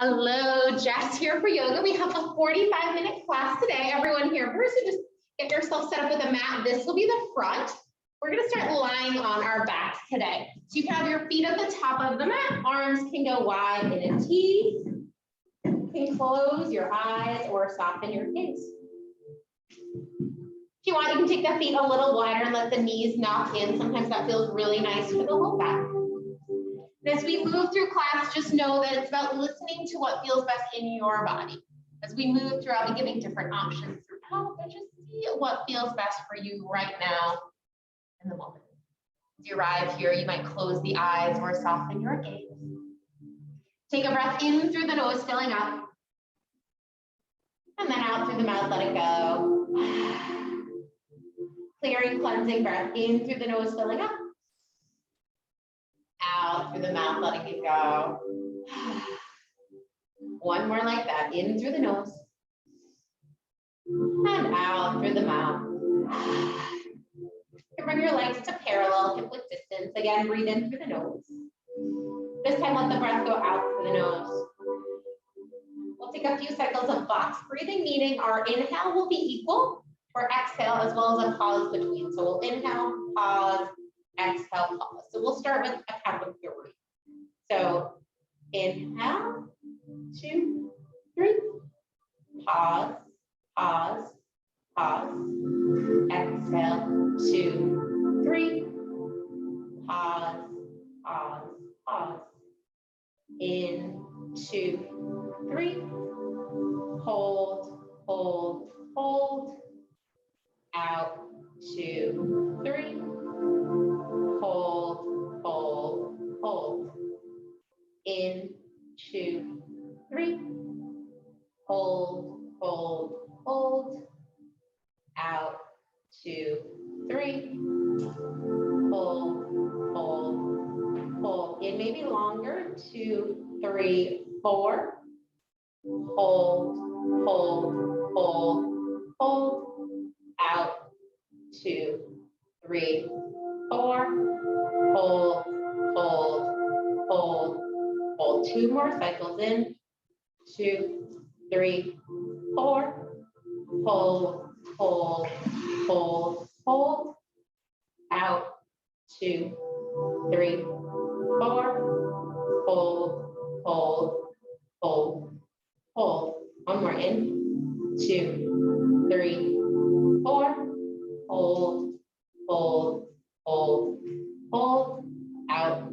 Hello, Jess here for yoga. We have a 45-minute class today. Everyone here first, so just get yourself set up with a mat. This will be the front. We're gonna start lying on our backs today. So you can have your feet at the top of the mat. Arms can go wide in a T. You can close your eyes or soften your gaze. If you want, you can take the feet a little wider and let the knees knock in. Sometimes that feels really nice for the whole back. As we move through class, just know that it's about listening to what feels best in your body. As we move through, I'll be giving different options throughout, but just see what feels best for you right now in the moment. As you arrive here, you might close the eyes or soften your gaze. Take a breath in through the nose, filling up. And then out through the mouth, let it go. Clearing, cleansing breath in through the nose, filling up. Out through the mouth, letting it go. One more like that, in through the nose. And out through the mouth. You bring your legs to parallel, hip width distance. Again, breathe in through the nose. This time, let the breath go out through the nose. We'll take a few cycles of box breathing, meaning our inhale will be equal for exhale, as well as a pause between. So we'll inhale, pause, exhale, pause. So we'll start with a count of 3. So inhale, 2, 3, pause, pause, pause. Exhale, 2, 3, pause, pause, pause. In, 2, 3, hold, hold, hold. Out, 2, 3. Hold, hold, hold. In, 2, 3. Hold, hold, hold. Out, 2, 3. Hold, hold, hold. In maybe longer, 2, 3, 4. Hold, hold, hold, hold. Out, 2, 3, 4. Hold, hold, hold, hold. 2 more cycles in. 2, 3, 4. Hold, hold, hold, hold. Out, 2, 3, 4. Hold, hold, hold, hold. One more in. 2, 3, 4. Hold, hold, hold, hold. Out,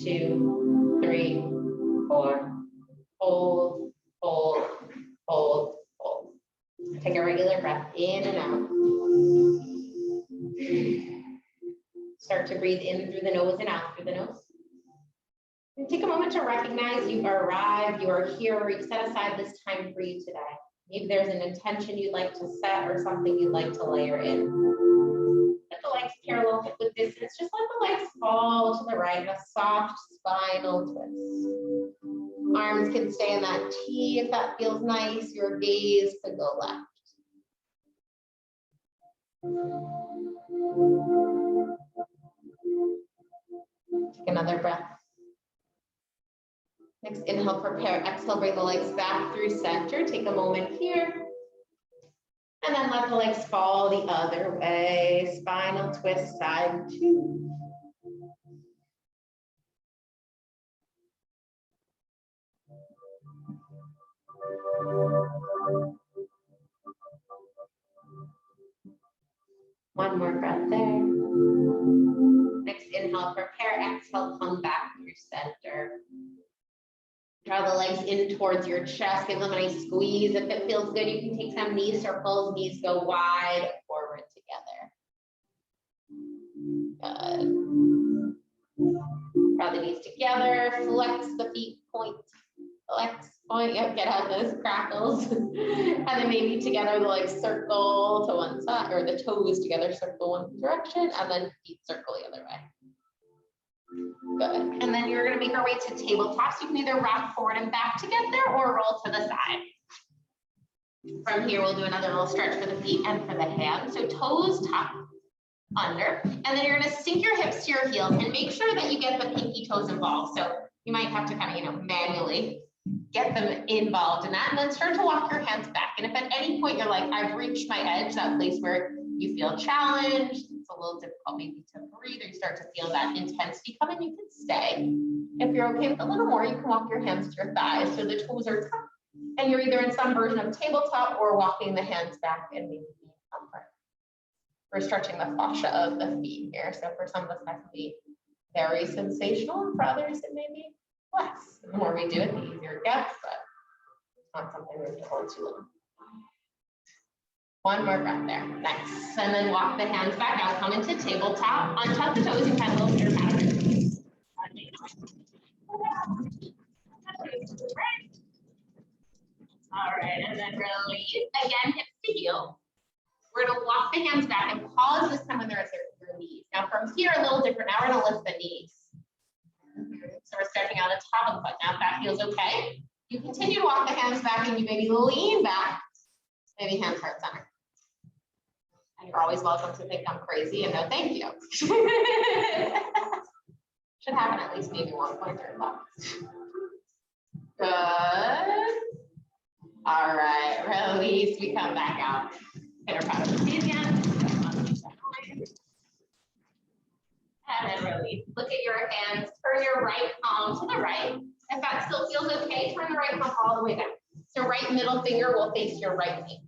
2, 3, 4. Hold, hold, hold, hold. Take a regular breath in and out. Start to breathe in through the nose and out through the nose. And take a moment to recognize you've arrived, you are here, you've set aside this time for you today. Maybe there's an intention you'd like to set or something you'd like to layer in. Let the legs parallel, hip width distance. Just let the legs fall to the right in a soft spinal twist. Arms can stay in that T if that feels nice. Your gaze could go left. Take another breath. Next, inhale, prepare. Exhale, bring the legs back through center. Take a moment here. And then let the legs fall the other way. Spinal twist, side 2. One more breath there. Next, inhale, prepare. Exhale, come back through center. Draw the legs in towards your chest. Give them a nice squeeze. If it feels good, you can take some knee circles. Knees go wide forward together. Good. Draw the knees together. Flex the feet. Point. Flex. Point. Yep. Get out those crackles. And then maybe together the legs circle to one side, or the toes together circle one direction, and then feet circle the other way. Good. And then you're going to make our way to tabletops. You can either rock forward and back to get there or roll to the side. From here, we'll do another little stretch for the feet and for the hands. So toes top, under, and then you're going to sink your hips to your heels and make sure that you get the pinky toes involved. So you might have to kind of, manually Get them involved in that, and then start to walk your hands back. And if at any point you're like, I've reached my edge, that place where you feel challenged, it's a little difficult maybe to breathe, or you start to feel that intensity come in, you can stay. If you're okay with a little more, you can walk your hands to your thighs so the toes are tucked, and you're either in some version of tabletop or walking the hands back and maybe comfort. We're stretching the fascia of the feet here. So for some of us, that can be very sensational, and for others, it may be less. The more we do it, the easier it gets, but it's not something we have to hold too long. One more breath there. Nice. And then walk the hands back out, come into tabletop. On top of the toes, you can little your pattern. All right, and then release. Again, hips to heel. We're gonna walk the hands back and pause this time when they're at your knees. Now from here, a little different. Now we're gonna lift the knees. So we're stretching out the top of the foot. Now if that feels okay, you continue to walk the hands back and you maybe lean back, maybe hands heart center. And you're always welcome to think I'm crazy and no thank you. Should happen at least maybe one point during class. Good. All right, release, we come back out. Pitter patter the feet again. And then release. Look at your hands. Turn your right palm to the right. If that still feels okay, turn the right palm all the way down. So right middle finger will face your right knee.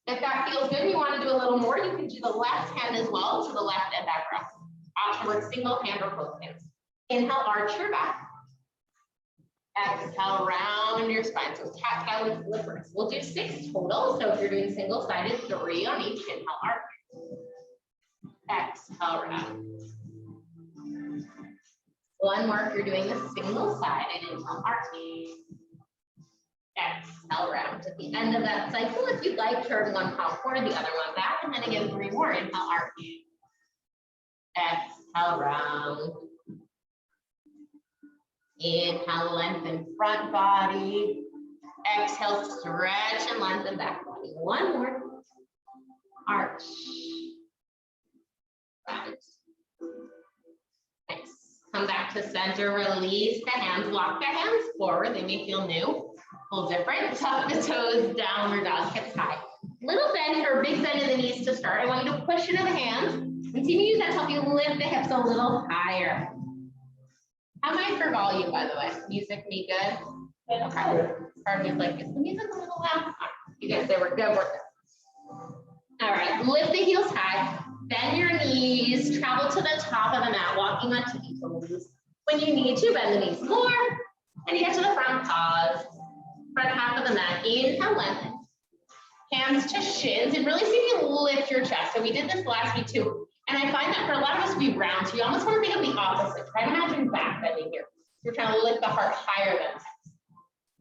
If that feels good and you want to do a little more, you can do the left hand as well to the left and back row. Option work single hand or both hands. Inhale, arch your back. Exhale, round your spine. So tactile with flippers. We'll do 6 total. So if you're doing single-sided, 3 on each. Inhale, arch. Exhale, round. One more if you're doing the single-sided. Inhale, arch. Exhale, round. At the end of that cycle, if you'd like, turn one palm forward, the other one back, and then again 3 more. Inhale, arch. Exhale, round. Inhale, lengthen front body. Exhale, stretch and lengthen back body. One more. Arch. Round. Nice. Come back to center, release the hands, walk the hands forward. They may feel new, a little different. Tuck the toes, downward dog, hips high. Little bend or big bend in the knees to start. I want you to push into the hands and see if you use that to help you lift the hips a little higher. How am I for volume, by the way? Music me good? Good. Okay. Part of me's like, is the music a little loud? You guys say we're good, we're good. All right, lift the heels high, bend your knees, travel to the top of the mat, walking on tippy toes. When you need to, bend the knees more, and you get to the front, pause. Front half of the mat, inhale, lengthen. Hands to shins, and really see if you lift your chest. So we did this last week too. And I find that for a lot of us, we round. So you almost want to think of the opposite. Try to imagine back bending here. You're trying to lift the heart higher than chest.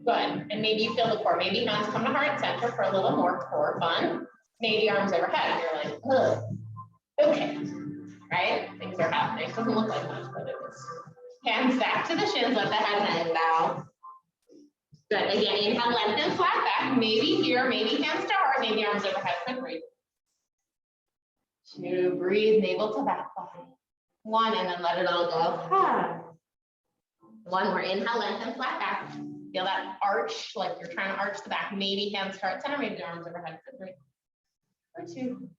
Good. And maybe you feel the core. Maybe hands come to heart center for a little more core fun. Maybe arms overhead. And you're like, ugh. Okay. Right? Things are happening. It doesn't look like much, but it is. Hands back to the shins. Let the head hang down. Good. Again, inhale, lengthen, flat back. Maybe here, maybe hands to heart, maybe arms overhead. Good. Breathe. 2, breathe, navel to back body. 1, and then let it all go. 1 more, inhale, lengthen, flat back. Feel that arch, like you're trying to arch the back. Maybe hands heart center, maybe the arms overhead. Good. Breathe. For 2.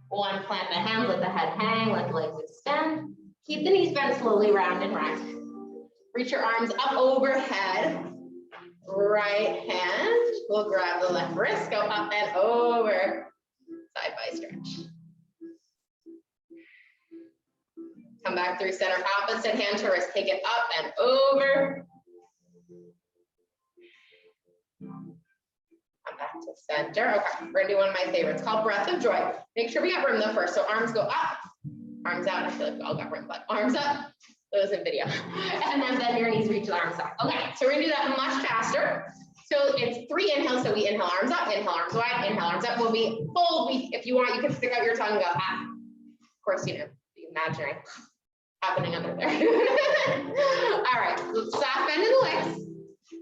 1, plant the hands, let the head hang, let the legs extend. Keep the knees bent slowly, round and round. Reach your arms up overhead. Right hand will grab the left wrist, go up and over. Side by stretch. Come back through center, opposite hand to wrist. Take it up and over. Come back to center. Okay, we're gonna do one of my favorites called Breath of Joy. Make sure we got room though first. So arms go up, arms out. I feel like we all got room, but arms up. Those in video. And then bend your knees, reach the arms up. Okay, so we're gonna do that much faster. So it's 3 inhales. So we inhale arms up, inhale arms wide, inhale arms up. When we fold, if you want, you can stick out your tongue and go ah. Of course, you know, the imaginary happening under there. All right, soft bend in the legs.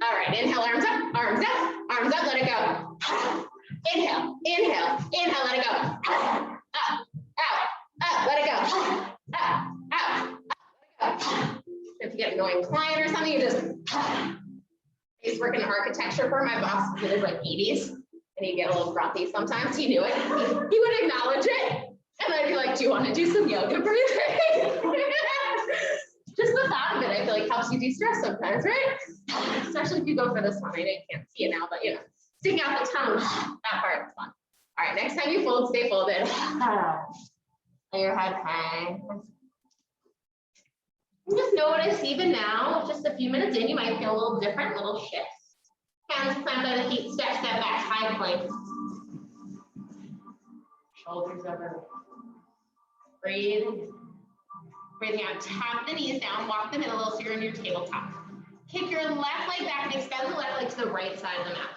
All right, inhale, arms up, let it go. Inhale, inhale, inhale, let it go. Up, out, let it go. Up, out. If you get an annoying client or something, you just face to work in an architecture firm. My boss was in his like 80s, and he'd get a little grumpy sometimes. He knew it. He would acknowledge it. And I'd be like, do you want to do some yoga breathing? Just the thought of it, I feel like helps you de-stress sometimes, right? Especially if you go for this one. I can't see it now, but you know, sticking out the tongue, that part is fun. All right, next time you fold, stay folded. Let your head hang. And just notice even now, just a few minutes in, you might feel a little different, little shifts. Hands plant by the feet, step back, high plank. Shoulders over. Breathing. Breathing out, tap the knees down, walk them in a little so you're in your tabletop. Kick your left leg back and extend the left leg to the right side of the mat.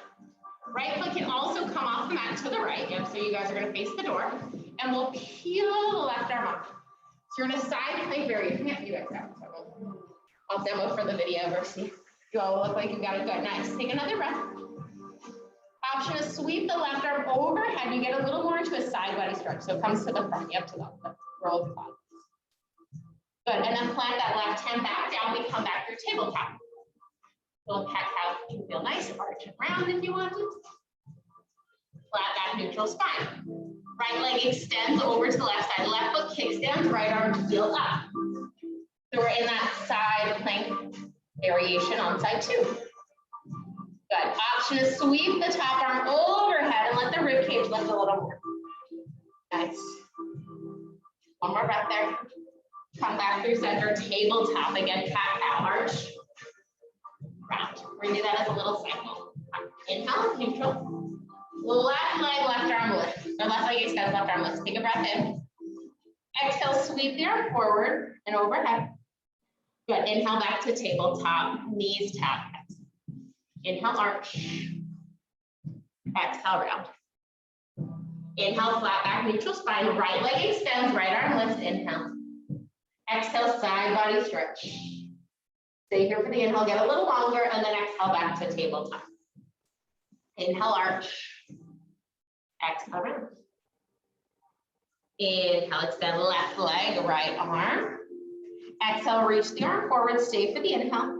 Right foot can also come off the mat to the right. Yep, so you guys are gonna face the door and we'll peel the left arm up. So you're in a side plank variation. Yeah, you guys got it. So I'll demo for the video versus you all look like you got it good. Nice, take another breath. Option is sweep the left arm overhead. You get a little more into a side body stretch. So it comes to the front, yep, to the roll the quad. Good, and then plant that left hand back down. We come back through tabletop. Little cat cow can feel nice, arch and round if you want to. Flat back, neutral spine. Right leg extends over to the left side. Left foot kicks down, right arm heels up. So we're in that side plank variation on side two. Good. Option is sweep the top arm overhead and let the rib cage lift a little more. Nice. One more breath there. Come back through center, tabletop again, cat cow, arch, round. We're gonna do that as a little cycle. Inhale, neutral. Left leg, left arm lift. Or left leg extends, left arm lift. Take a breath in. Exhale, sweep the arm forward and overhead. Good. Inhale back to tabletop, knees tap. Inhale, arch. Exhale, round. Inhale, flat back, neutral spine. Right leg extends, right arm lifts. Inhale. Exhale, side body stretch. Stay here for the inhale, get a little longer, and then exhale back to tabletop. Inhale, arch. Exhale, round. Inhale, extend left leg, right arm. Exhale, reach the arm forward, stay for the inhale.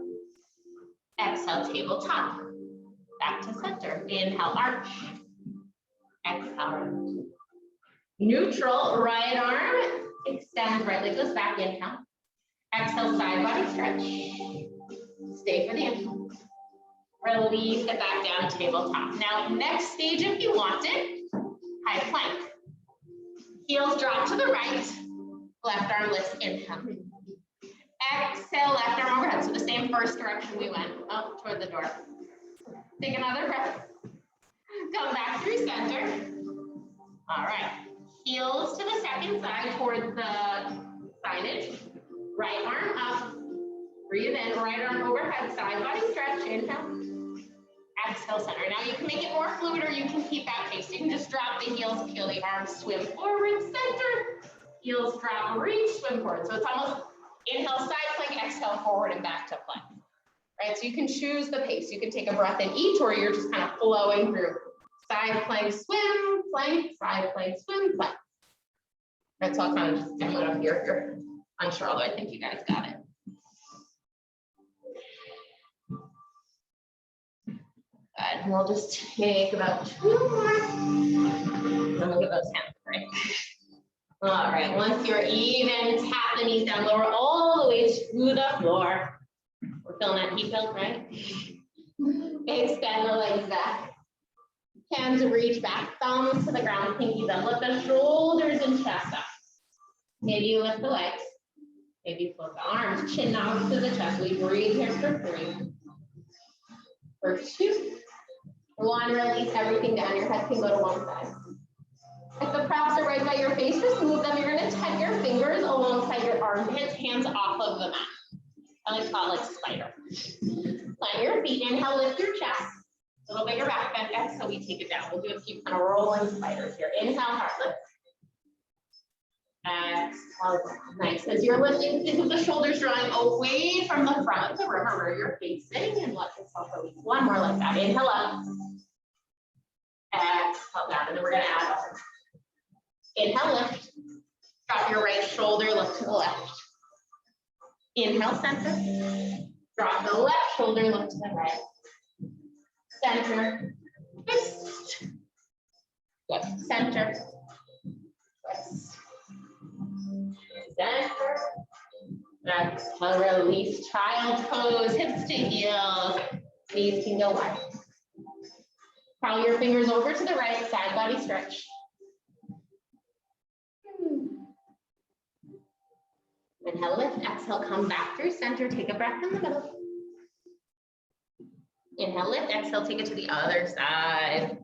Exhale, tabletop. Back to center. Inhale, arch. Exhale, round. Neutral, right arm. Extend, right leg goes back, inhale. Exhale, side body stretch. Stay for the inhale. Release it back down, tabletop. Now, next stage, if you want it, high plank. Heels drop to the right, left arm lifts, inhale. Exhale, left arm overhead. So the same first direction we went, up toward the door. Take another breath. Come back through center. All right. Heels to the second side towards the signage. Right arm up. Breathe in. Right arm overhead. Side body stretch. Inhale. Exhale, center. Now you can make it more fluid or you can keep that pace. You can just drop the heels, peel the arms, swim forward, center. Heels drop, reach, swim forward. So it's almost inhale, side plank, exhale, forward and back to plank. Right? So you can choose the pace. You can take a breath in each or you're just kind of flowing through. Side plank, swim, plank, side plank, swim, plank. That's all kind of just demo it up here if you're unsure, although I think you guys got it. Good. And we'll just take about 2 more. And look at those hands, right? All right, once you're even, tap the knees down, lower all the way to the floor. We're feeling that heat build, right? Extend the legs back. Hands reach back, thumbs to the ground, pinkies up. Lift the shoulders and chest up. Maybe you lift the legs. Maybe you flip the arms, chin nods to the chest. We breathe here for 3. For 2. 1, release everything down. Your head can go to one side. If the props are right by your face, just move them. You're going to tuck your fingers alongside your armpits, hands off of the mat. I like to call it like spider. Plant your feet. Inhale, lift your chest. A little bigger back bend. Exhale, we take it down. We'll do a few kind of rolling spiders here. Inhale, heart lift. Exhale, nice. As you're lifting, think of the shoulders drawing away from the front of the river where you're facing and let yourself release. 1 more like that. Inhale up. Exhale down. And then we're going to add on. Inhale, lift. Drop your right shoulder, lift to the left. Inhale, center. Drop the left shoulder, lift to the right. center, twist, good, center, twist, center, exhale, release, child pose, hips to heels, knees can go wide. Curl your fingers over to the right, side body stretch. Inhale, lift, exhale, come back through center, take a breath in the middle. Inhale, lift, exhale, take it to the other side.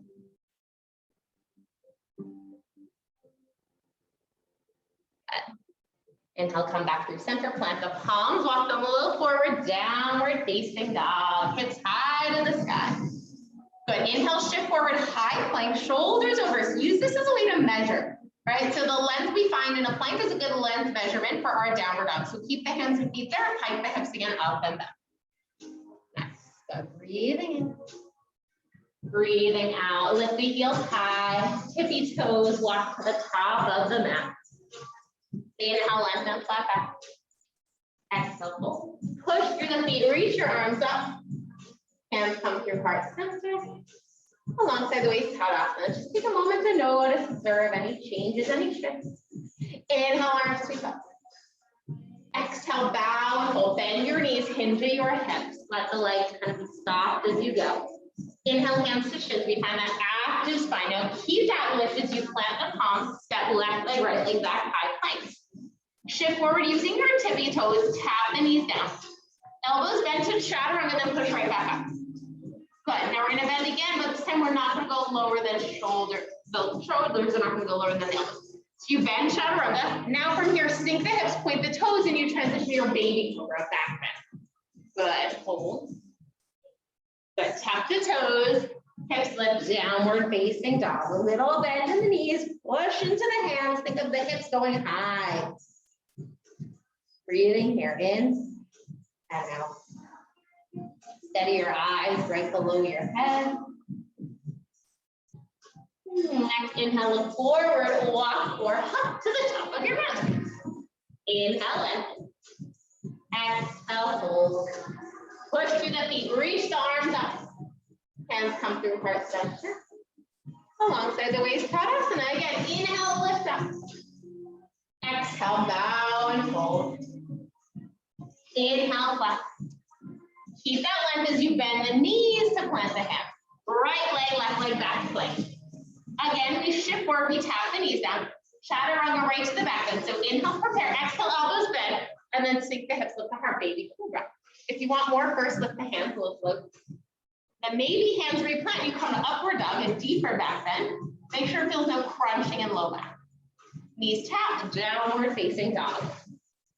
Inhale, come back through center, plant the palms, walk them a little forward, downward facing dog, hips high to the sky. Good, inhale, shift forward, high plank, shoulders over. So use this as a way to measure, right? So the length we find in a plank is a good length measurement for our downward dog. So keep the hands and feet there, pike the hips again, up and down. Nice, good, breathing in. Breathing out, lift the heels high, tippy toes, walk to the top of the mat. Inhale, lengthen, flat back. Exhale, fold. Push through the feet, reach your arms up. Hands come through heart center. Alongside the waist, Tadasana. Just take a moment to notice, observe any changes, any shifts. Inhale, arms sweep up. Exhale, bow and fold. Bend your knees, hinge at your hips. Let the legs kind of be soft as you go. Inhale, hands to shins. We find that active spine. Now keep that lift as you plant the palms. Step left leg, right leg back, high plank. Shift forward using your tippy toes. Tap the knees down. Elbows bend to chaturanga and then push right back up. Good. Now we're going to bend again, but this time we're not going to go lower than shoulder. The shoulders are not going to go lower than the elbows. So you bend chaturanga. Now from here, sink the hips, point the toes, and you transition your baby cobra back bend. Good. Hold. Good. Tap the toes. Hips lift, downward facing dog. A little bend in the knees. Push into the hands. Think of the hips going high. Breathing here in and out. Steady your eyes right below your head. Next, inhale, look forward, walk or hop to the top of your mat. Inhale in. Exhale, hold. Push through the feet, reach the arms up. Hands come through heart center. Alongside the waist, Tadasana. Again, inhale, lift up. Exhale, bow and fold. Inhale, flex. Keep that length as you bend the knees to plant the hands. Right leg, left leg, back plank. Again, we shift forward, we tap the knees down. Chaturanga right to the back bend. So inhale, prepare. Exhale, elbows bend. And then sink the hips, lift the heart, baby cobra. If you want more, first lift the hands a little float. Then maybe hands replant. You come to upward dog and deeper back bend. Make sure it feels no crunching in low back. Knees tap, downward facing dog.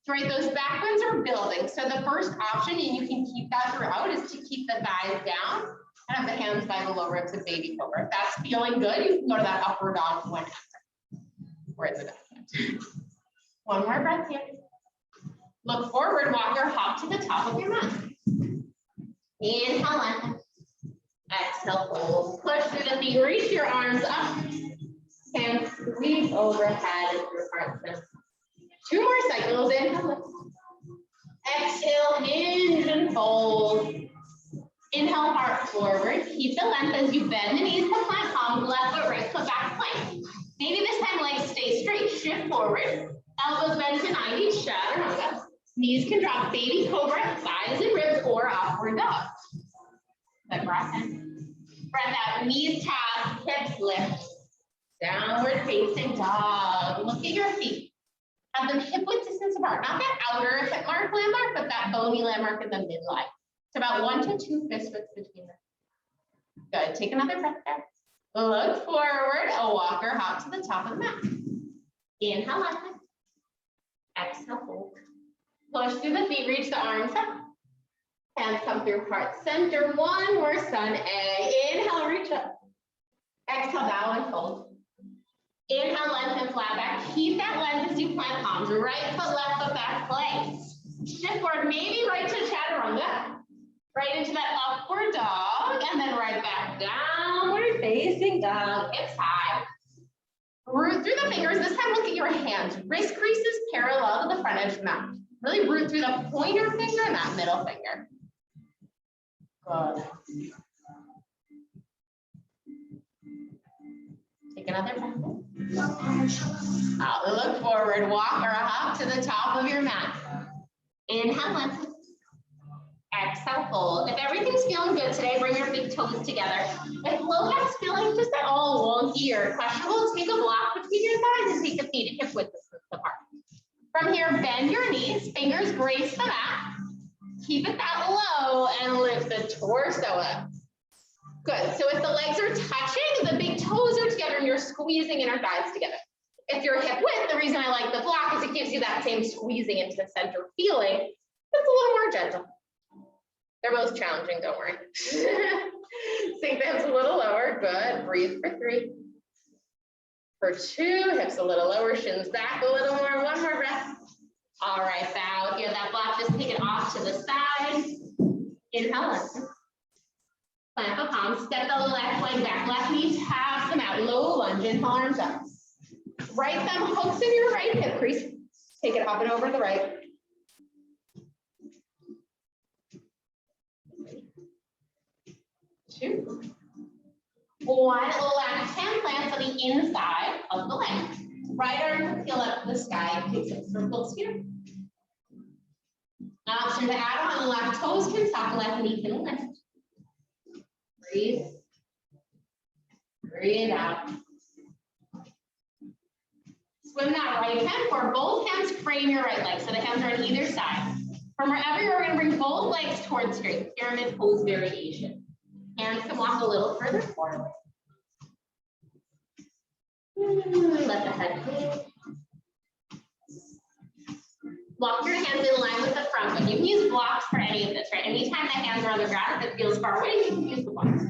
Right, those back bends are building. So the first option, and you can keep that throughout, is to keep the thighs down and have the hands by the low ribs of baby cobra. If that's feeling good, you can go to that upward dog whenever. We're in the back bend. One more breath here. Look forward, walk or hop to the top of your mat. Inhale, lengthen. Exhale, hold. Push through the feet, reach your arms up. Hands sweep overhead into your heart center. 2 more cycles, inhale. Exhale, hinge and fold. Inhale, heart forward. Keep the length as you bend the knees to plant palms, left foot, right foot, back plank. Maybe this time legs stay straight, shift forward. Elbows bend to 90, chaturanga. Knees can drop, baby cobra, thighs and ribs, or upward dog. Good breath in. Breath out, knees tap, hips lift. Downward facing dog. Look at your feet. Have them hip width distance apart, not that outer hip mark, landmark, but that bony landmark in the midline. It's about 1 to 2 fist widths between them. Good, take another breath there. Look forward, a walk or hop to the top of the mat. Inhale, lengthen. Exhale, hold. Push through the feet, reach the arms up. Hands come through heart center. 1 more sun A. Inhale, reach up. Exhale, bow and fold. Inhale, lengthen, flat back. Keep that length as you plant palms. Right foot, left foot, back plank. Shift forward, maybe right to chaturanga. Right into that upward dog, and then right back downward facing dog. Hips high. Root through the fingers. This time, look at your hands. Wrist creases parallel to the front edge of the mat. Really root through the pointer finger and that middle finger. Good. another breath. Out, look forward, walk or hop to the top of your mat. Inhale, lengthen. Exhale, fold. If everything's feeling good today, bring your big toes together. If low back's feeling just at all wonky or questionable, take a block between your thighs and take the feet hip width apart. From here, bend your knees, fingers grace the mat. Keep it that low and lift the torso up. Good. So if the legs are touching, the big toes are together and you're squeezing inner thighs together. If you're hip width, the reason I like the block is it gives you that same squeezing into the center feeling. It's a little more gentle. They're both challenging, don't worry. Sink the hips a little lower. Good. Breathe for 3. For 2, hips a little lower, shins back a little more. 1 more breath. All right, bow. If you have that block, just take it off to the side. Inhale, lengthen. Plant the palms, step the left leg back, left knee taps them out, low lunge, inhale, arms up. Right thumb hooks in your right hip crease. Take it up and over the right. 2. 1, left hand plants on the inside of the leg. Right arm peel up to the sky, takes a circle here. Option to add on, left toes can tuck, left knee can lift. Breathe. Breathe out. Swim that right hand forward. Both hands frame your right leg, so the hands are on either side. From wherever you're going to bring both legs towards straight. Pyramid pose variation. Hands can walk a little further forward. Let the head go. Walk your hands in line with the front, but you can use blocks for any of this, right? Anytime the hands are on the ground, if it feels far away, you can use the blocks.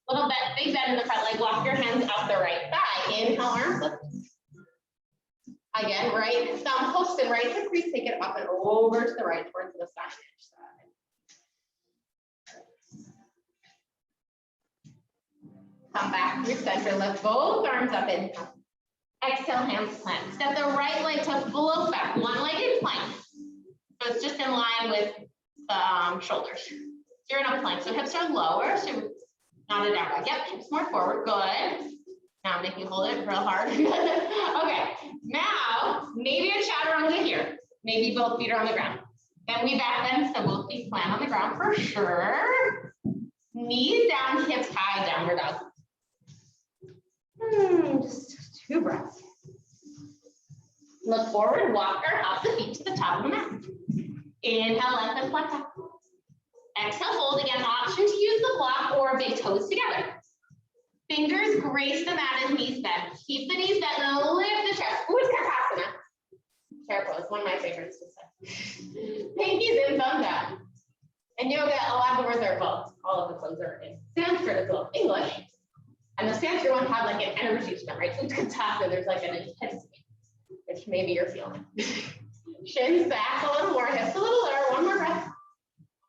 Little bit, big bend in the front leg, walk your hands up the right thigh. Inhale, arms up. Again, right thumb hooks and right hip crease, take it up and over to the right towards the side. Come back to your center, lift both arms up, inhale. Exhale, hands plant. Step the right leg to float back, one-legged plank. So it's just in line with the shoulders. So you're in a plank, so hips are lower, so not a down dog. Yep, hips more forward, good. Now make you hold it real hard. Okay, now maybe a chaturanga here. Maybe both feet are on the ground. Then we back bend, so both feet plant on the ground for sure. Knees down, hips high, downward dog. Just 2 breaths. Look forward, walk or hop the feet to the top of the mat. Inhale, lengthen, flex up. Exhale, fold again. Option to use the block or big toes together. Fingers grace the mat as knees bend. Keep the knees bent and lift the chest. Ooh, it's Kapasana. Chair pose, one of my favorites to say. Pinkies in, thumbs out. In yoga, a lot of the words are, well, all of the clothes are in Sanskrit as well as English. And the Sanskrit ones have like an energy to them, right? Utkatasana, there's like an intensity, which maybe you're feeling. Shins back a little more, hips a little lower, 1 more breath.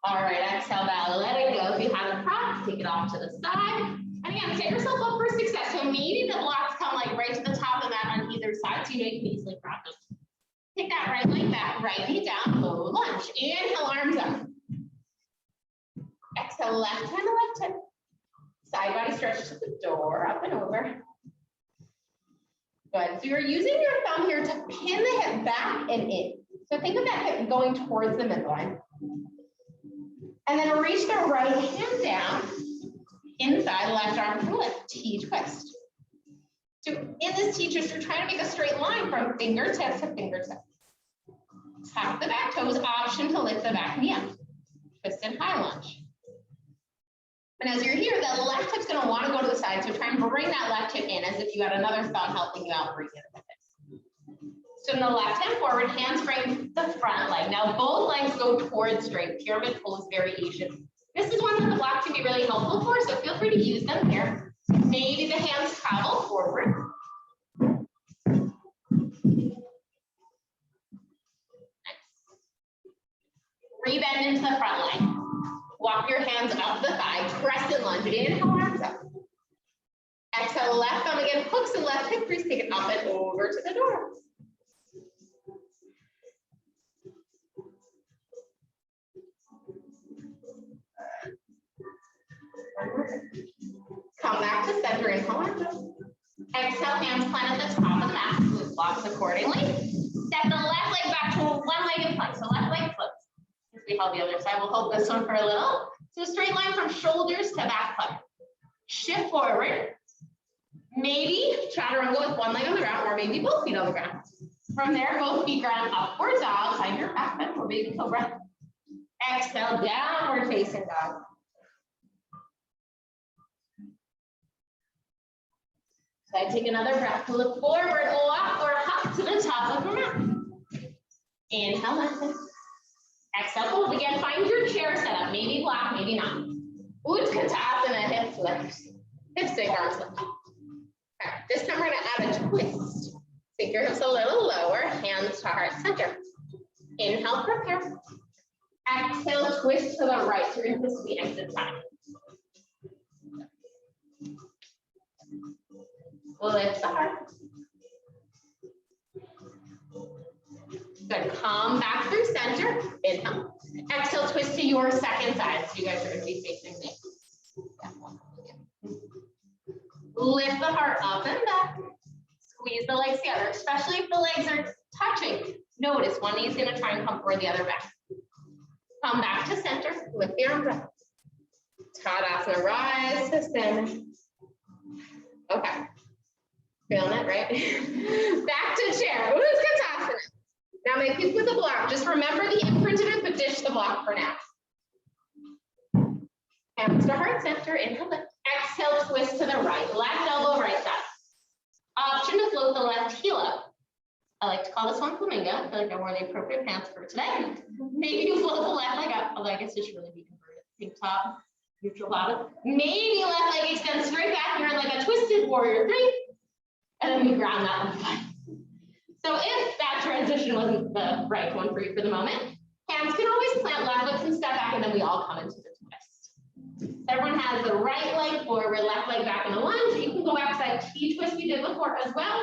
All right, exhale, bow, let it go. If you have a prop, take it off to the side. And again, set yourself up for success. So maybe the blocks come like right to the top of the mat on either side, so you know you can easily prop them. Take that right leg back, right knee down, low lunge. Inhale, arms up. Exhale, left hand to left hip. Side body stretch to the door, up and over. Good. So you're using your thumb here to pin the hip back and in. So think of that hip going towards the midline. And then reach the right hand down, inside, left arm to lift, T-twist. So in this T-twist, you're trying to make a straight line from fingertip to fingertip. Tap the back toes, option to lift the back knee up. Twist and high lunge. And as you're here, the left hip's going to want to go to the side, so try and bring that left hip in as if you had another thumb helping you out breathe with it. So in the left hand forward, hands frame the front leg. Now both legs go towards straight, pyramid pose variation. This is one that the block can be really helpful for, so feel free to use them here. Maybe the hands travel forward. Nice. Rebend into the front leg. Walk your hands up the thigh, crescent lunge, inhale, arms up. Exhale, left thumb again, hooks and left hip crease, take it up and over to the door. Come back to center, inhale, arms up. Exhale, hands plant at the top of the mat. Move blocks accordingly. Step the left leg back to one-legged plank. So left leg flips. As we hold the other side, we'll hold this one for a little. So straight line from shoulders to back plank. Shift forward. Maybe chaturanga with one leg on the ground, or maybe both feet on the ground. From there, both feet ground upwards outside your back bend, or baby cobra. Exhale, downward facing dog. So I take another breath, look forward, walk or hop to the top of the mat. Inhale, lengthen. Exhale, hold again, find your chair setup, maybe block, maybe not. Utkatasana, hips lift. Hips sink, arms lift. Okay, this time we're gonna add a twist. Sink your hips a little lower, hands to heart center. Inhale, prepare. Exhale, twist to the right, so you're going to be exit side. Lift the heart. Good, come back through center, inhale. Exhale, twist to your second side, so you guys are going to be facing me. Lift the heart up and back. Squeeze the legs together, especially if the legs are touching. Notice one knee is going to try and come forward the other back. Come back to center, lift the arms up. Tadasana, rise to center. Okay. Feeling it, right? Back to chair, Utkatasana. Now my kids with a block, just remember the imprinted it, but dish the block for now. Hands to heart center, inhale, lift. Exhale, twist to the right. Left elbow, right side. Option to float the left heel up. I like to call this one Flamingo. I feel like I wore the appropriate pants for today. Maybe you float the left leg up, although I guess it should really be inverted. Pink top, neutral bottom. Maybe left leg extends straight back. You're in like a twisted warrior three. And then we ground that one fine. So if that transition wasn't the right one for you for the moment, hands can always plant, left foot can step back, and then we all come into the twist. Everyone has the right leg forward, left leg back in the lunge. You can go back to that T-twist we did before as well.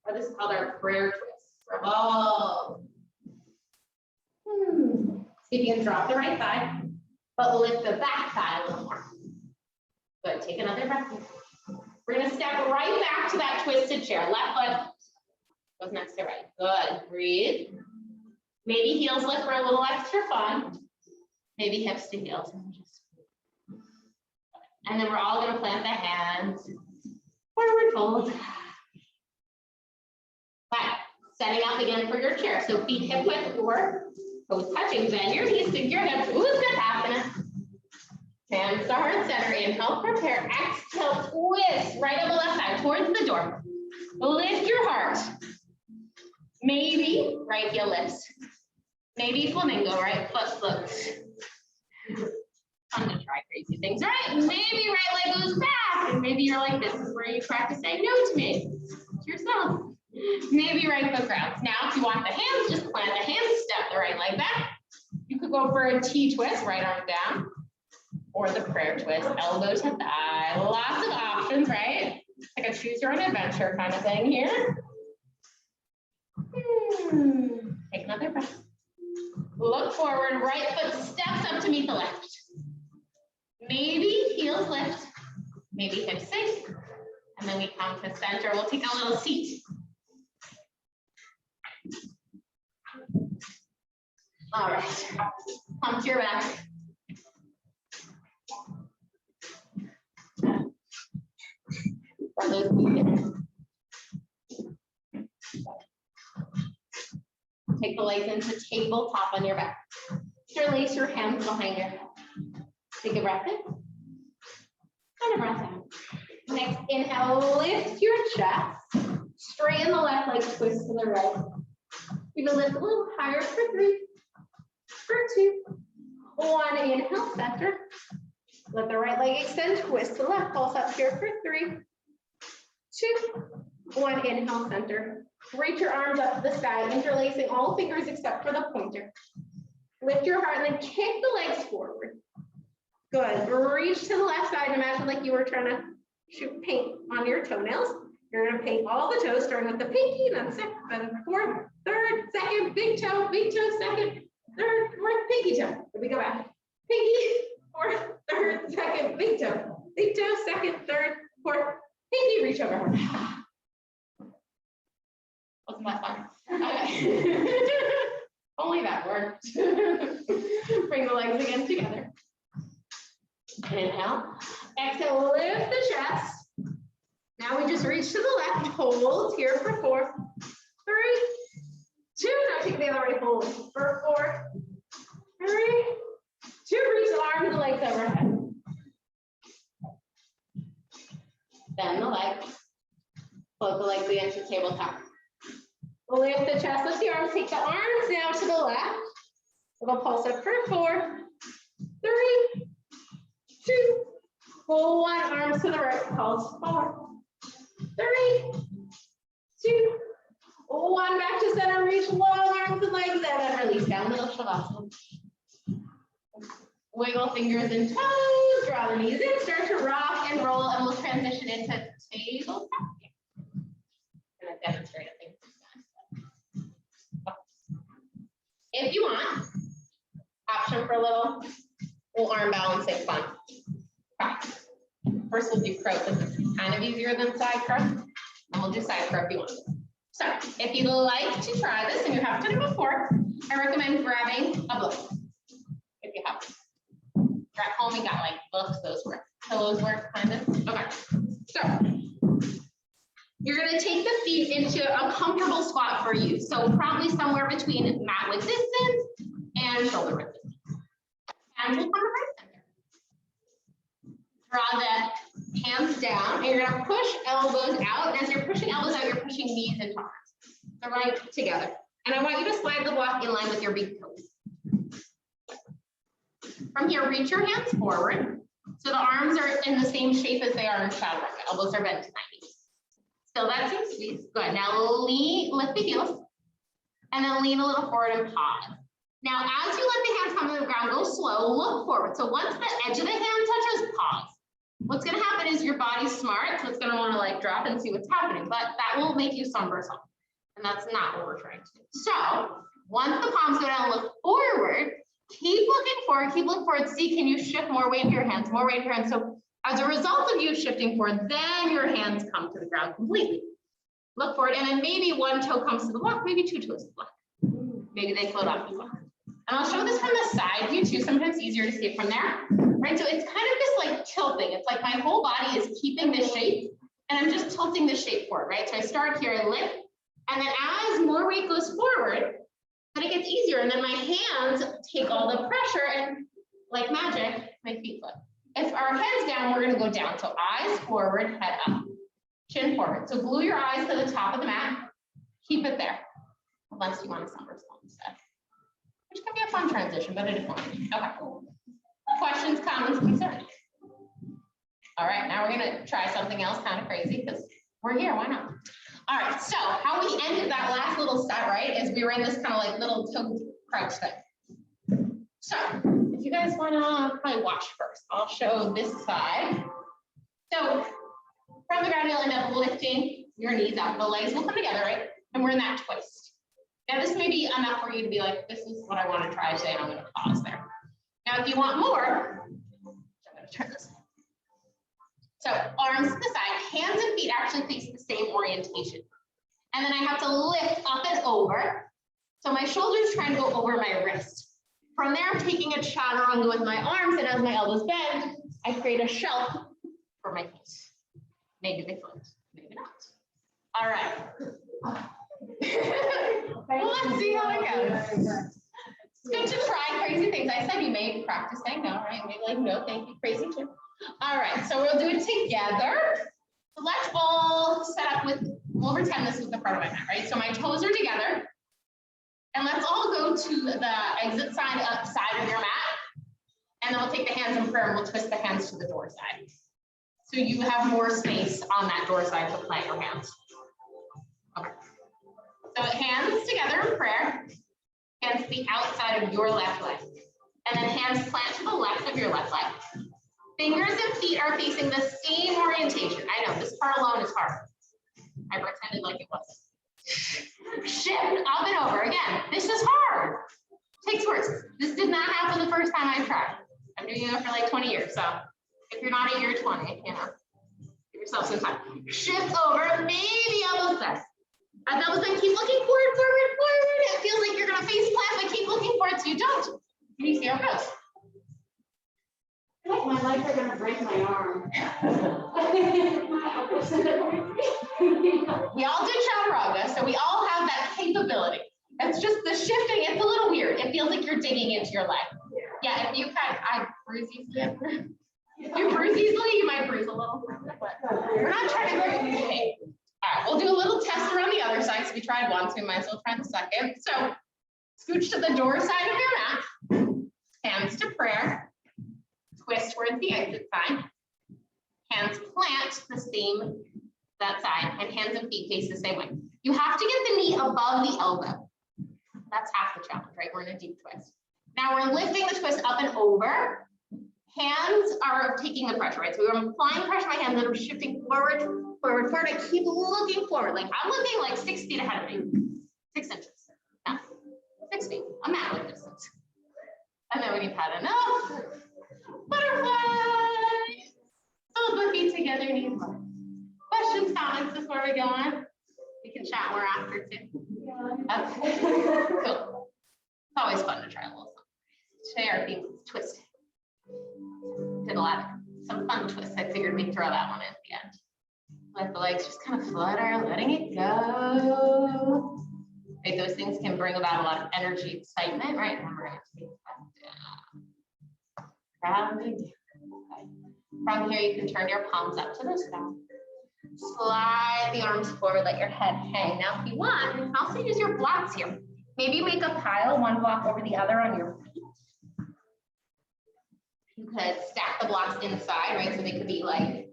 Or this is called our prayer twist. Revolve. See if you can drop the right thigh, but lift the back thigh a little more. Good, take another breath. We're gonna step right back to that twisted chair. Left foot goes next to right. Good, breathe. Maybe heels lift for a little extra fun. Maybe hips to heels. And then we're all gonna plant the hands. Forward fold. Okay, setting up again for your chair. So feet hip width or toes touching. Bend your knees, sink your hips. Utkatasana. Hands to heart center. Inhale, prepare. Exhale, twist right on the left side towards the door. Lift your heart. Maybe right heel lifts. Maybe flamingo, right foot floats. Fun to try crazy things, right? Maybe right leg goes back, and maybe you're like, this is where you practice saying no to me. It's yourself. Maybe right foot grounds. Now, if you want the hands, just plant the hands, step the right leg back. You could go for a T twist, right arm down, or the prayer twist, elbow to thigh. Lots of options, right? Like a choose your own adventure kind of thing here. Take another breath. Look forward, right foot steps up to meet the left. Maybe heels lift, maybe hips sink, and then we come to center. We'll take a little seat. All right, come to your back. Take the legs into tabletop on your back. Interlace your hands behind your head. Take a breath in and a breath out. Next, inhale, lift your chest. Straighten the left leg, twist to the right. You can lift a little higher for 3, for 2, 1. Inhale, center. Let the right leg extend, twist to the left. Pulse up here for 3, 2, 1. Inhale, center. Reach your arms up to the sky, interlacing all fingers except for the pointer. Lift your heart and then kick the legs forward. Good. Reach to the left side. Imagine like you were trying to shoot paint on your toenails. You're going to paint all the toes, starting with the pinky, then second, then fourth, third, second, big toe, second, third, fourth, pinky toe. Then we go back. Pinky, fourth, third, second, big toe, second, third, fourth, pinky, reach over. legs again together. Inhale. Exhale, lift the chest. Now we just reach to the left, hold here for 4, 3, 2. Now take the other way, hold for 4, 3, 2. Reach the arms and legs overhead. Bend the legs. Float the legs against the tabletop. Lift the chest, lift the arms, take the arms now to the left. We'll pulse up for 4, 3, 2. Pull 1, arms to the right, pulse 4, 3, 2. 1, back to center, reach long arms and legs, and then release down, little shavasana. Wiggle fingers and toes, draw the knees in, start to rock and roll, and we'll transition into tabletop. I'm gonna demonstrate a thing. If you want, option for a little arm balancing fun. Okay. First we'll do crow, because it's kind of easier than side crow. And we'll do side crow if you want. So if you'd like to try this and you haven't done it before, I recommend grabbing a book. If you have one. You're at home, you got like books, those work. Pillows work, kind of. Okay. So you're going to take the feet into a comfortable squat for you. So probably somewhere between mat width distance and shoulder width distance. And we'll come to right center. Draw the hands down, and you're going to push elbows out. And as you're pushing elbows out, you're pushing knees into arms. So right together. And I want you to slide the block in line with your big toes. From here, reach your hands forward. So the arms are in the same shape as they are in chaturanga. Elbows are bent to 90. Still that same squeeze. Good. Now lift the heels. And then lean a little forward and pause. Now, as you let the hands come to the ground, go slow, look forward. So once the edge of the hand touches, pause. What's going to happen is your body's smart, so it's going to want to like drop and see what's happening, but that will make you somersault. And that's not what we're trying to do. So once the palms go down, look forward, keep looking forward. See, can you shift more weight into your hands, more weight into your hands? So as a result of you shifting forward, then your hands come to the ground completely. Look forward, and then maybe one toe comes to the block, maybe 2 toes to the block. Maybe they float off the block. And I'll show this from the side view too. Sometimes easier to see it from there, right? So it's kind of just like tilting. It's like my whole body is keeping this shape, and I'm just tilting the shape forward, right? So I start here, I lift, and then as more weight goes forward, then it gets easier. And then my hands take all the pressure, and like magic, my feet flip. If our head's down, we're going to go down. So eyes forward, head up, chin forward. So glue your eyes to the top of the mat. Keep it there, unless you want to somersault instead. Which can be a fun transition, but a different one. Okay. Questions, comments, concerns? All right, now we're going to try something else kind of crazy because we're here. Why not? All right, so how we ended that last little set, right, is we were in this kind of like little toe crouch thing. So if you guys want to probably watch first, I'll show this side. So from the ground, you'll end up lifting your knees up. The legs will come together, right? And we're in that twist. Now this may be enough for you to be like, this is what I want to try today, and I'm going to pause there. Now, if you want more, I'm going to turn this. So arms to the side, hands and feet actually face the same orientation. And then I have to lift up and over. So my shoulders trying to go over my wrist. From there, I'm taking a chaturanga with my arms, and as my elbows bend, I create a shelf for my feet. Maybe they float, maybe not. All right. Well, let's see how it goes. It's good to try crazy things. I said you may practice saying no, right? Maybe like, no, thank you, crazy too. All right, so we'll do it together. So let's all set up with, we'll pretend this is the front of my mat, right? So my toes are together. And let's all go to the exit side of your mat. And then we'll take the hands in prayer and we'll twist the hands to the door side. So you have more space on that door side to plant your hands. Okay. So hands together in prayer. Hands to the outside of your left leg. And then hands plant to the left of your left leg. Fingers and feet are facing the same orientation. I know, this part alone is hard. I pretended like it wasn't. Shift up and over. Again, this is hard. Takes work. This did not happen the first time I tried. I'm doing it for like 20 years. So if you're not at year 20, you know, give yourself some time. Shift over, maybe elbows bend. As elbows bend, keep looking forward, forward, forward. It feels like you're going to face plant, but keep looking forward so you don't. Can you see how it goes? My legs are gonna break my arm. We all do chaturanga, so we all have that capability. It's just the shifting, it's a little weird. It feels like you're digging into your leg. Yeah, if you I bruise easily. If you bruise easily, you might bruise a little. But we're not trying to hurt you today. All right, we'll do a little test around the other side. So we tried once, we might as well try the second. So scooch to the door side of your mat, hands to prayer, twist towards the exit side, hands plant that side, and hands and feet face the same way. You have to get the knee above the elbow. That's half the challenge, right? We're in a deep twist. Now we're lifting the twist up and over. Hands are taking the pressure, right? So I'm applying pressure on my hands and I'm shifting forward. I keep looking forward. Like I'm looking like 6 feet ahead of me. 6 inches. No, 6 feet. A mat width distance. And then when you've had enough, butterfly. Hold my feet together, knees apart. Questions, comments before we go on? We can chat more after too. Okay, cool. It's always fun to try a little something. Today our theme is twisting. Did a lot of some fun twists. I figured we'd throw that one in at the end. Let the legs just kind of flutter, letting it go. Right, those things can bring about a lot of energy, excitement, right? And we're going to take that down. Grounding down. Okay. From here, you can turn your palms up to the sky. Slide the arms forward, let your head hang. Now, if you want, you can also use your blocks here. Maybe make a pile, one block over the other on your feet. You could stack the blocks inside, right? So they could be like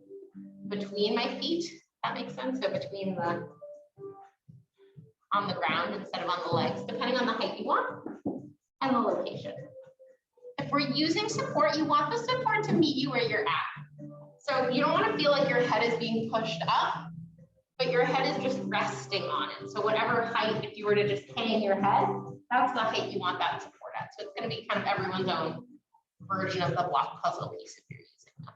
between my feet. That makes sense. So between on the ground instead of on the legs, depending on the height you want and the location. If we're using support, you want the support to meet you where you're at. So you don't want to feel like your head is being pushed up, but your head is just resting on it. So whatever height, if you were to just hang your head, that's the height you want that support at. So it's going to be kind of everyone's own version of the block puzzle piece if you're using that.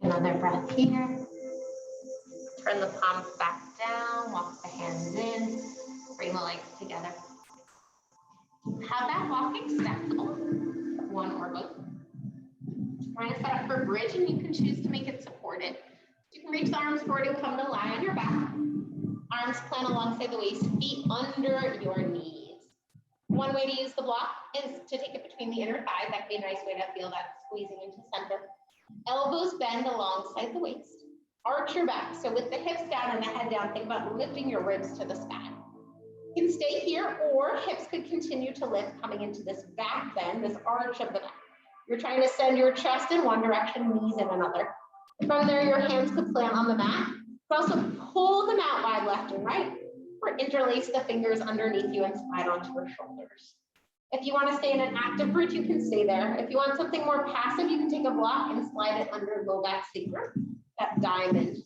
Another breath here. Turn the palms back down, walk the hands in, bring the legs together. Have that walk accessible, one or both. Try to set up for bridge, and you can choose to make it supported. You can reach the arms forward and come to lie on your back. Arms plant alongside the waist, feet under your knees. One way to use the block is to take it between the inner thighs. That can be a nice way to feel that squeezing into center. Elbows bend alongside the waist. Arch your back. So with the hips down and the head down, think about lifting your ribs to the sky. You can stay here, or hips could continue to lift, coming into this back bend, this arch of the back. You're trying to send your chest in one direction, knees in another. From there, your hands could plant on the mat. But also pull them out wide left and right, or interlace the fingers underneath you and slide onto your shoulders. If you want to stay in an active bridge, you can stay there. If you want something more passive, you can take a block and slide it under low back sacrum, that diamond.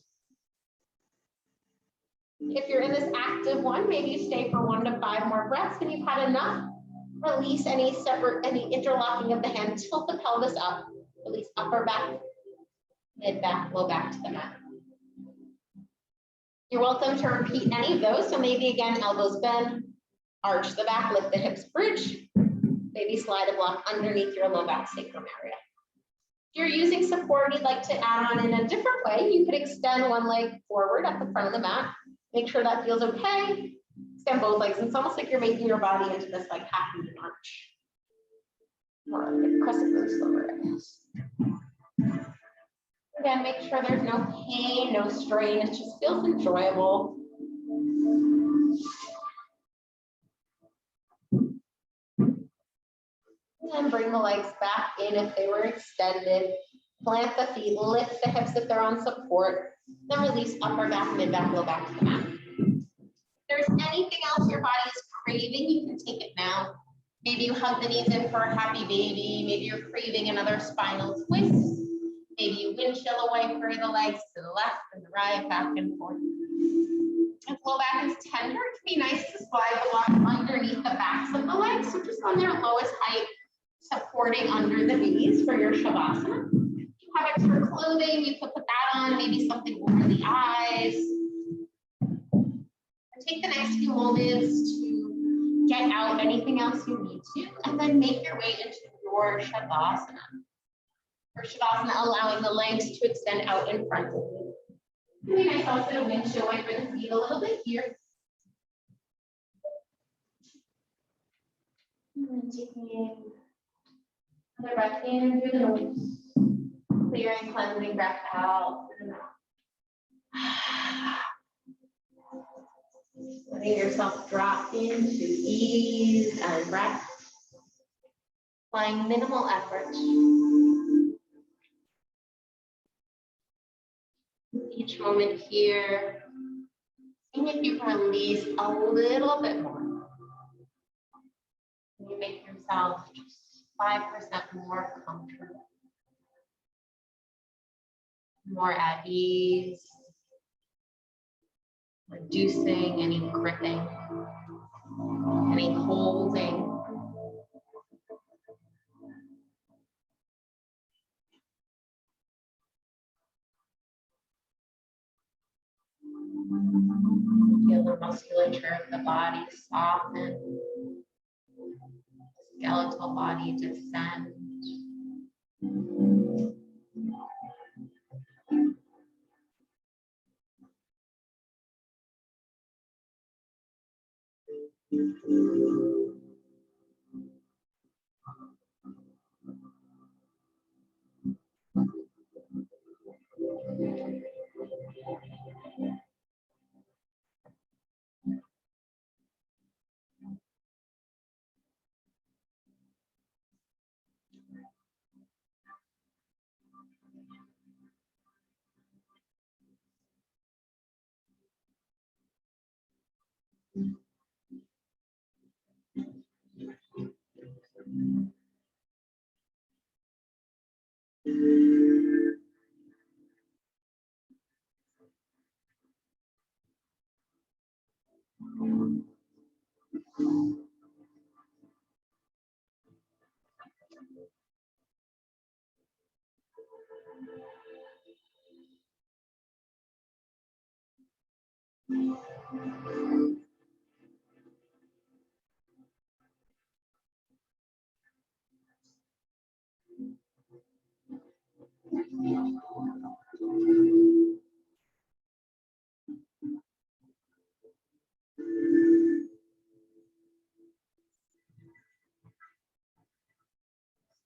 If you're in this active one, maybe you stay for 1 to 5 more breaths. When you've had enough, release any interlocking of the hand, tilt the pelvis up, release upper back, mid back, low back to the mat. You're welcome to repeat any of those. So maybe again, elbows bend, arch the back, lift the hips, bridge. Maybe slide a block underneath your low back sacrum area. If you're using support, you'd like to add on in a different way, you could extend one leg forward at the front of the mat. Make sure that feels okay. Extend both legs. It's almost like you're making your body into this like half moon arch. Or a crescent moon slower, I guess. Again, make sure there's no pain, no strain. It just feels enjoyable. And bring the legs back in if they were extended. Plant the feet, lift the hips if they're on support. Then release upper back, mid back, low back to the mat. If there's anything else your body is craving, you can take it now. Maybe you hug the knees in for a happy baby. Maybe you're craving another spinal twist. Maybe you windshield away for the legs to the left and the right, back and forth. If low back is tender, it can be nice to slide the block underneath the backs of the legs. So just on their lowest height, supporting under the knees for your Shavasana. If you have extra clothing, you could put that on, maybe something over the eyes. And take the next few moments to get out anything else you need to, and then make your way into your Shavasana. For Shavasana, allowing the legs to extend out in front of you. Maybe nice also to windshield wiper the feet a little bit here. And then taking another breath in through the nose. Clearing, cleansing breath out through the mouth. Letting yourself drop into ease and breath. Applying minimal effort. Each moment here, seeing if you can release a little bit more. You make yourself just 5% more comfortable, more at ease, reducing any gripping, any holding. Feel the musculature of the body soften, skeletal body descend.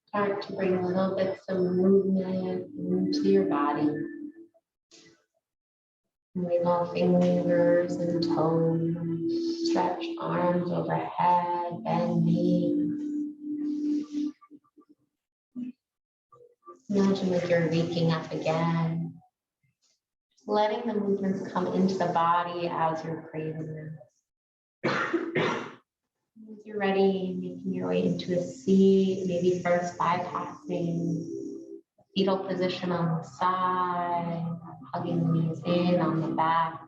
Start to bring a little bit of movement into your body. Wiggle fingers and toes. Stretch arms overhead, bend knees. Imagine like you're waking up again. Just letting the movements come into the body as you're craving them. As you're ready, making your way into a seat, maybe first bypassing fetal position on the side, hugging the knees in on the back.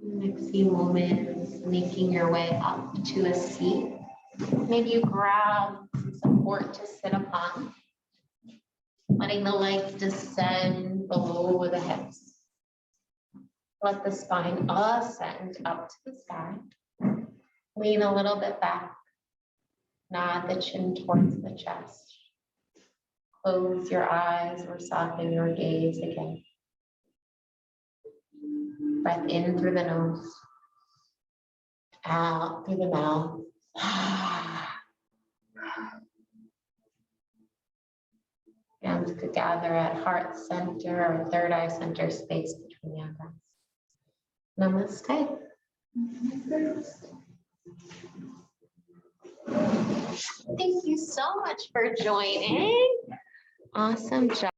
Next few moments, making your way up to a seat. Maybe you grab some support to sit upon, letting the legs descend below the hips. Let the spine ascend up to the sky. Lean a little bit back. Nod the chin towards the chest. Close your eyes or soften your gaze again. Breath in through the nose. Out through the mouth. Hands could gather at heart center or third eye center space between the eyebrows. Namaste. Thank you so much for joining. Awesome job.